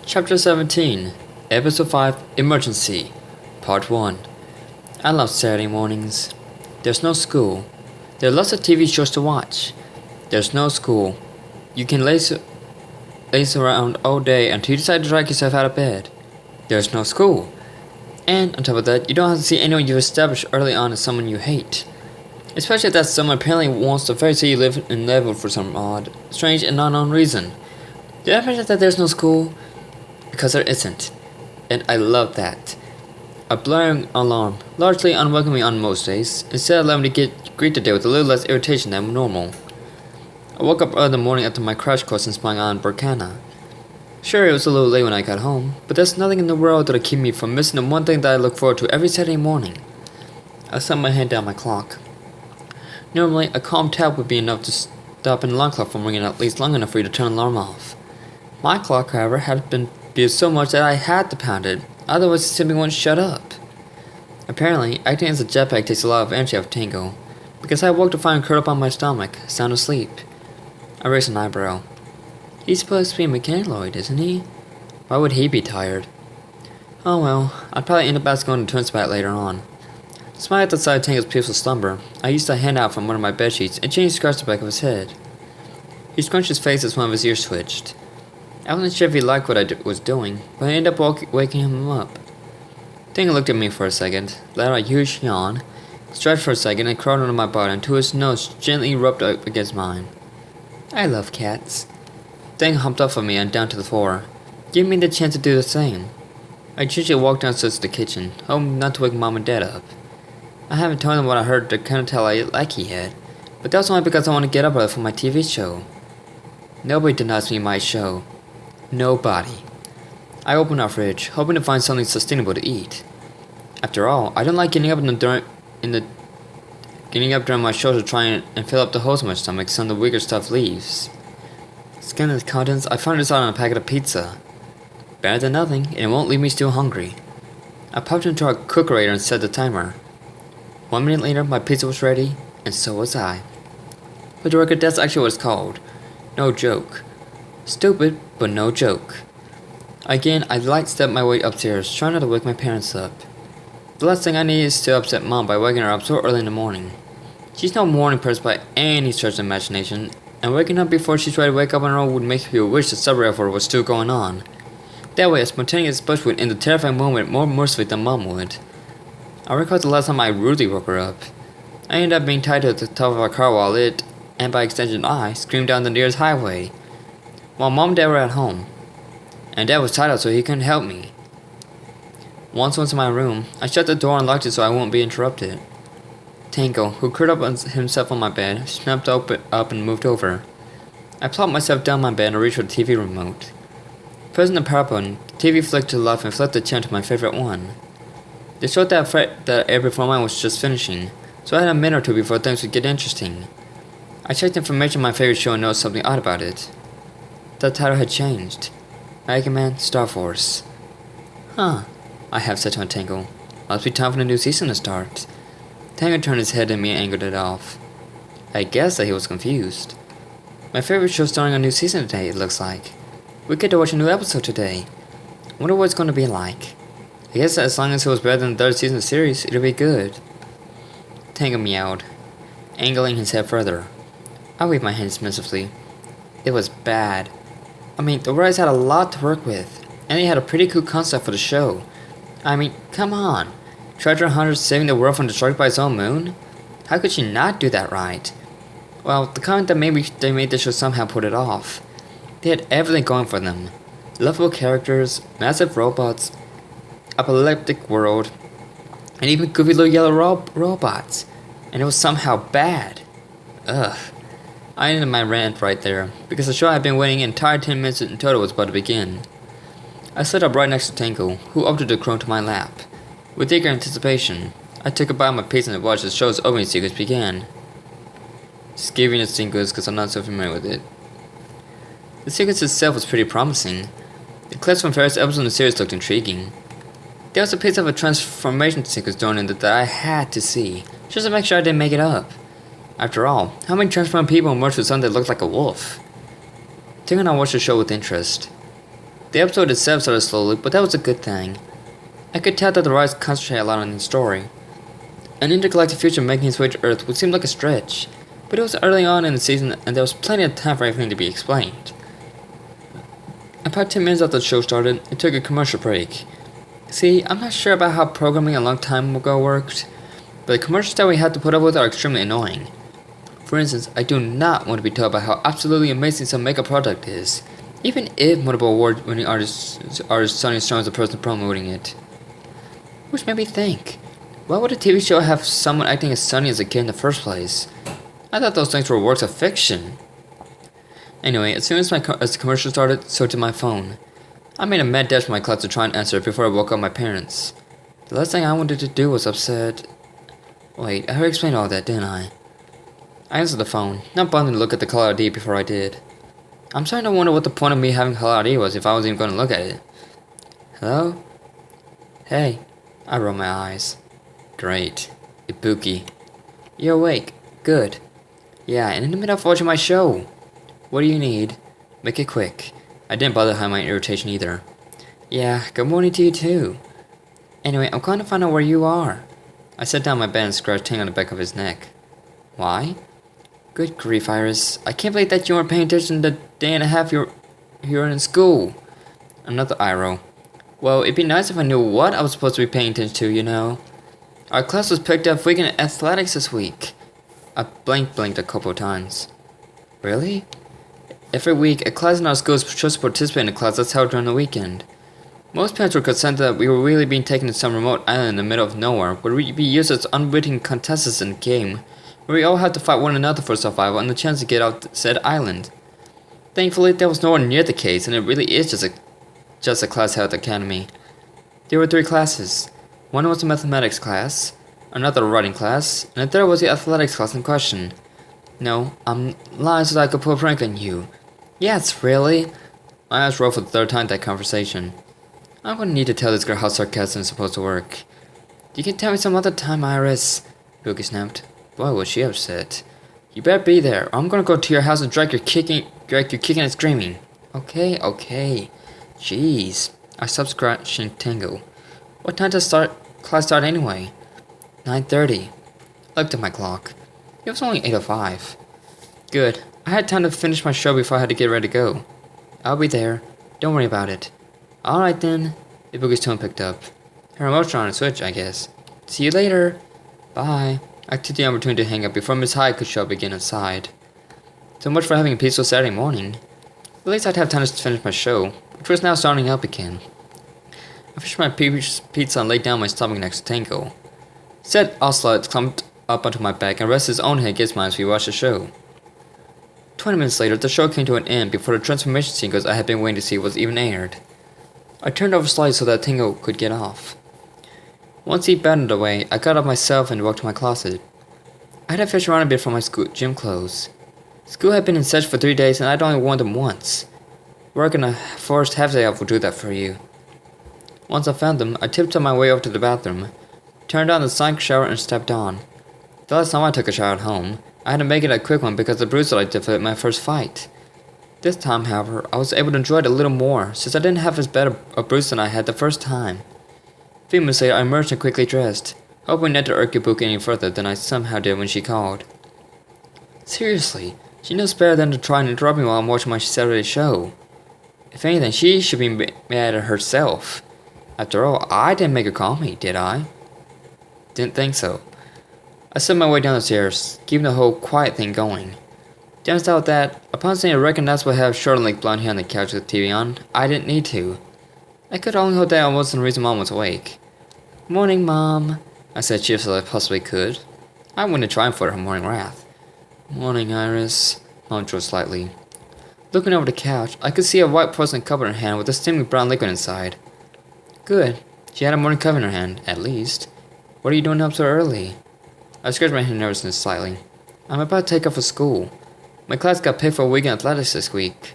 Chapter 17, Episode 5, Emergency, Part 1. I love Saturday mornings. There's no school. There are lots of TV shows to watch. There's no school. You can laze around all day until you decide to drag yourself out of bed. There's no school. And on top of that, you don't have to see anyone you've established early on as someone you hate. Especially if that someone apparently wants to very say you live in level for some odd, strange, and unknown reason. Did I mention that there's no school? Because there isn't. And I love that. A blaring alarm, largely unwelcoming on most days, instead allowed me to greet the day with a little less irritation than normal. I woke up early in the morning after my crash course in spying on Burkana. Sure, it was a little late when I got home, but there's nothing in the world that'll keep me from missing the one thing that I look forward to every Saturday morning. I set my hand down my clock. Normally, a calm tap would be enough to stop an alarm clock from ringing at least long enough for you to turn the alarm off. My clock, however, had been abused so much that I had to pound it, otherwise it simply wouldn't shut up. Apparently, acting as a jetpack takes a lot of energy out of Tango, because I woke to find him curled up on my stomach, sound asleep. I raised an eyebrow. He's supposed to be a mechanoid, isn't he? Why would he be tired? Oh well, I'd probably end up asking going to Twin Spat later on. Smiling at the sight of Tango's peaceful slumber, I used a hand out from one of my bedsheets and changed scratched the back of his head. He scrunched his face as one of his ears twitched. I wasn't sure if he liked what I was doing, but I ended up waking him up. Tango looked at me for a second, let out a huge yawn, stretched for a second, and crawled under my body until his nose gently rubbed up against mine. I love cats. Tango humped off of me and down to the floor, giving me the chance to do the same. I gingerly walked downstairs to the kitchen, hoping not to wake Mom and Dad up. I haven't told them what I heard to kind of tell I like he yet, but that was only because I want to get up early for my TV show. Nobody denies me my show. Nobody. I opened our fridge, hoping to find something sustainable to eat. After all, I don't like getting up during my show to try and fill up the holes in my stomach some of the weaker stuff leaves. Scanning the contents, I found this out on a packet of pizza. Better than nothing, and it won't leave me still hungry. I popped into our cookerator and set the timer. 1 minute later, my pizza was ready, and so was I. For the record, that's actually what it's called. No joke. Stupid, but no joke. Again, I light stepped my way upstairs, trying not to wake my parents up. The last thing I need is to upset Mom by waking her up so early in the morning. She's no morning person by any stretch of imagination, and waking up before she's ready to wake up on her own would make me wish the subreddit for her was still going on. That way, a spontaneous push would end the terrifying moment more mercifully than Mom would. I recall the last time I rudely woke her up. I ended up being tied to the top of our car while it, and by extension I, screamed down the nearest highway. While Mom and Dad were at home. And Dad was tied up so he couldn't help me. Once in my room, I shut the door and locked it so I wouldn't be interrupted. Tango, who curled up himself on my bed, snapped up and moved over. I plopped myself down my bed and reached for the TV remote. Pressing the power button, the TV flicked to the left and flipped the channel to my favorite one. They showed that Air Before Mine was just finishing, so I had a minute or two before things would get interesting. I checked information on my favorite show and noticed something odd about it. The title had changed. Megaman Star Force. Huh, I have said to Tango. Must be time for the new season to start. Tango turned his head at me and angled it off. I guess that he was confused. My favorite show starting a new season today, it looks like. We get to watch a new episode today. Wonder what it's going to be like. I guess that as long as it was better than the third season of the series, it'll be good. Tango meowed, angling his head further. I waved my hand submissively. It was bad. I mean, the writers had a lot to work with, and they had a pretty cool concept for the show. I mean, come on. Treasure hunters saving the world from destroyed by its own moon? How could she not do that right? Well, the comment that maybe they made the show somehow put it off. They had everything going for them. Lovable characters, massive robots, apocalyptic world, and even goofy little yellow robots. And it was somehow bad. Ugh. I ended my rant right there, because the show I had been waiting an entire 10 minutes in total was about to begin. I sat up right next to Tango, who opted to crawl to my lap. With eager anticipation, I took a bite of my pizza and watched the show's opening sequence begin. Just giving it sequence because I'm not so familiar with it. The sequence itself was pretty promising. The clips from various episodes of the series looked intriguing. There was a piece of a transformation sequence thrown in that I had to see, just to make sure I didn't make it up. After all, how many transformed people emerged with something that looked like a wolf? Tango and I watched the show with interest. The episode itself started slowly, but that was a good thing. I could tell that the writers concentrated a lot on the story. An intergalactic future making its way to Earth would seem like a stretch, but it was early on in the season and there was plenty of time for everything to be explained. About 10 minutes after the show started, it took a commercial break. See, I'm not sure about how programming a long time ago worked, but the commercials that we had to put up with are extremely annoying. For instance, I do not want to be told about how absolutely amazing some makeup product is, even if multiple award-winning artist Sonny Strong is the person promoting it. Which made me think, why would a TV show have someone acting as Sonny as a kid in the first place? I thought those things were works of fiction. Anyway, as soon as the commercial started, so did my phone. I made a mad dash for my class to try and answer it before I woke up my parents. The last thing I wanted to do was upset. Wait, I already explained all that, didn't I? I answered the phone, not bothering to look at the caller ID before I did. I'm starting to wonder what the point of me having caller ID was if I wasn't even going to look at it. Hello? Hey. I rolled my eyes. Great. Ibuki. You're awake. Good. Yeah, and in the middle of watching my show. What do you need? Make it quick. I didn't bother hide my irritation either. Yeah, good morning to you too. Anyway, I'm going to find out where you are. I sat down on my bed and scratched Ting on the back of his neck. Why? Good grief, Iris. I can't believe that you weren't paying attention the day and a half you were in school. Another eye roll. Well, it'd be nice if I knew what I was supposed to be paying attention to, you know. Our class was picked up for weekend athletics this week. I blinked a couple of times. Really? Every week, a class in our school is supposed to participate in a class that's held during the weekend. Most parents were concerned that we were really being taken to some remote island in the middle of nowhere, where we'd be used as unwitting contestants in the game, where we all had to fight one another for survival and the chance to get off said island. Thankfully, that was nowhere near the case, and it really is just a class held at the academy. There were 3 classes. One was the mathematics class, another a writing class, and the third was the athletics class in question. No, I'm lying so that I could pull a prank on you. Yes, really? My eyes rolled for the 3rd time that conversation. I'm gonna need to tell this girl how sarcasm is supposed to work. You can tell me some other time, Iris. Boogie snapped. Boy, was she upset. You better be there, or I'm gonna go to your house and drag you kicking and screaming. Okay. Jeez. I stopped scratching Tango. What time does class start anyway? 9:30. I looked at my clock. It was only 8:05. Good. I had time to finish my show before I had to get ready to go. I'll be there. Don't worry about it. Alright then. The boogie's tone picked up. Her emotion on a switch, I guess. See you later. Bye. I took the opportunity to hang up before Miss Hyde could show up again inside. So much for having a peaceful Saturday morning. At least I'd have time to finish my show, which was now starting up again. I finished my pizza and laid down my stomach next to Tango. Said Ocelot clumped up onto my back and rested his own head against mine as we watched the show. 20 minutes later, the show came to an end before the transformation sequence I had been waiting to see was even aired. I turned over slightly so that Tango could get off. Once he battened away, I got up myself and walked to my closet. I had to fish around a bit for my gym clothes. School had been in session for 3 days and I'd only worn them once. Working a forced half-day off will do that for you. Once I found them, I tiptoed my way over to the bathroom, turned on the sonic shower and stepped on. The last time I took a shower at home, I had to make it a quick one because the bruise that I defeated my first fight. This time, however, I was able to enjoy it a little more since I didn't have as bad a bruise than I had the first time. A few minutes later, I emerged and quickly dressed, hoping not to irk Ibuki any further than I somehow did when she called. Seriously, she knows better than to try and interrupt me while I'm watching my Saturday show. If anything, she should be mad at herself. After all, I didn't make her call me, did I? Didn't think so. I set my way down the stairs, keeping the whole quiet thing going. Turns out that, upon seeing a recognizable head of short-legged blonde hair on the couch with the TV on, I didn't need to. I could only hope that I wasn't the reason Mom was awake. Morning, Mom, I said cheerfully as I possibly could. I wouldn't try and flirt her morning wrath. Morning, Iris, Mom drew slightly. Looking over the couch, I could see a white porcelain cup in her hand with a steaming brown liquid inside. Good. She had a morning cup in her hand, at least. What are you doing up so early? I scratched my hand nervousness slightly. I'm about to take off for school. My class got picked for weekend athletics this week.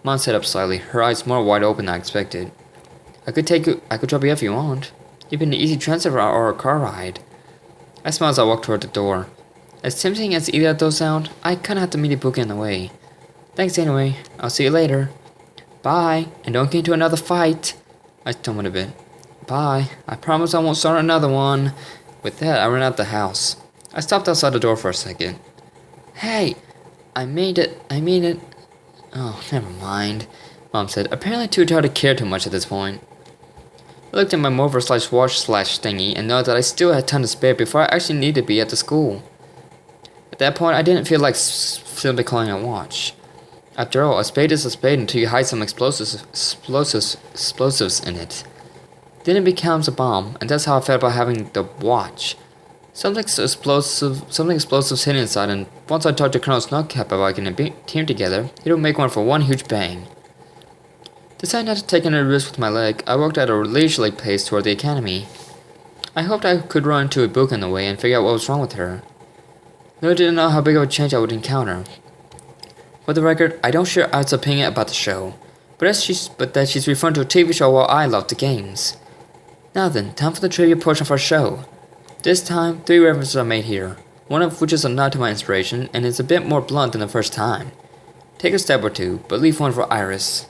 Mom sat up slightly, her eyes more wide open than I expected. I could drop you off if you want. You've been an easy transfer or a car ride. I smiled as I walked toward the door. As tempting as either of those sound, I kinda have to meet Ibuki on the way. Thanks anyway. I'll see you later. Bye, and don't get into another fight. I stumbled a bit. Bye, I promise I won't start another one. With that, I ran out the house. I stopped outside the door for a second. Hey, I made it. Oh, never mind, Mom said, apparently too tired to care too much at this point. I looked at my mover/watch/ thingy and noticed that I still had time to spare before I actually needed to be at the school. At that point, I didn't feel like simply calling a watch. After all, a spade is a spade until you hide some explosives in it. Then it becomes a bomb, and that's how I felt about having the watch. Something explosives hidden inside, and once I talked to Colonel Snowcap about getting a team together, it would make one for one huge bang. Deciding not to take any risk with my leg, I walked at a leisurely pace toward the academy. I hoped I could run into Ibuka on the way and figure out what was wrong with her. Though I didn't know how big of a change I would encounter. For the record, I don't share Ait's opinion about the show, but that she's referring to a TV show while I love the games. Now then, time for the trivia portion of our show. This time, 3 references are made here, one of which is a nod to my inspiration and is a bit more blunt than the first time. Take a step or two, but leave one for Iris.